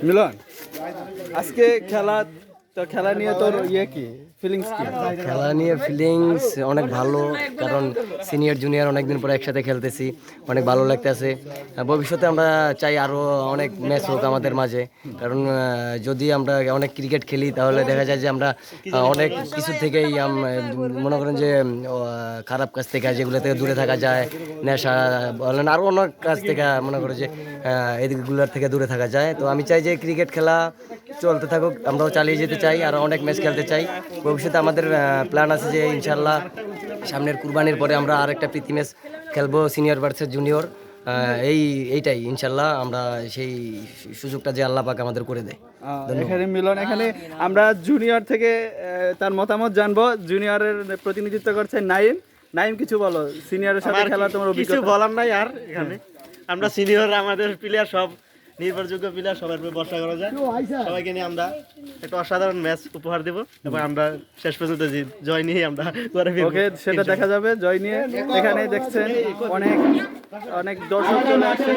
মিলন, আজকে খেলা তো খেলা নিয়ে তোর কি ফিলিংস কি? খেলা নিয়ে ফিলিংস অনেক ভালো, কারণ সিনিয়র জুনিয়র অনেকদিন পরে একসাথে খেলতেছি, অনেক ভালো লাগতেছে। ভবিষ্যতে আমরা চাই আরও অনেক ম্যাচ হোক আমাদের মাঝে, কারণ যদি আমরা অনেক ক্রিকেট খেলি তাহলে দেখা যায় যে আমরা অনেক কিছু থেকেই মনে করেন যে খারাপ কাজ থেকে, যেগুলো থেকে দূরে থাকা যায়, নেশা বলেন আরও অনেক কাজ থেকে মনে করে যে এদিকগুলোর থেকে দূরে থাকা যায়। তো আমি চাই যে ক্রিকেট খেলা চলতে থাকুক, আমরাও চালিয়ে যেতে চাই, আর অনেক ম্যাচ খেলতে চাই। ভবিষ্যতে আমাদের প্ল্যান আছে যে ইনশাল্লাহ সামনের কুরবানির পরে আমরা আরেকটা প্রীতি ম্যাচ খেলবো, সিনিয়র ভার্সেস জুনিয়র। এইটাই ইনশাল্লাহ, আমরা সেই সুযোগটা যে আল্লাহ পাক আমাদের করে দেয়। এখানে মিলন, এখানে আমরা জুনিয়র থেকে তার মতামত জানবো। জুনিয়রের প্রতিনিধিত্ব করছে নাইম। নাইম, কিছু বলো, সিনিয়রের সাথে খেলা তোমার অভিজ্ঞতা? কিছু বলার নাই আর এখানে আমরা সিনিয়র, আমাদের প্লেয়ার সব নির্ভরযোগ্য প্লেয়ার, সবার উপরে ভরসা করা যায়। সবাইকে নিয়ে আমরা একটা অসাধারণ ম্যাচ উপহার দেব এবং আমরা শেষ পর্যন্ত জয় নিয়ে আমরা ঘরে ফিরবো। ওকে, সেটা দেখা যাবে জয় নিয়ে। এখানে দেখছেন অনেক অনেক দর্শক চলে আসছে।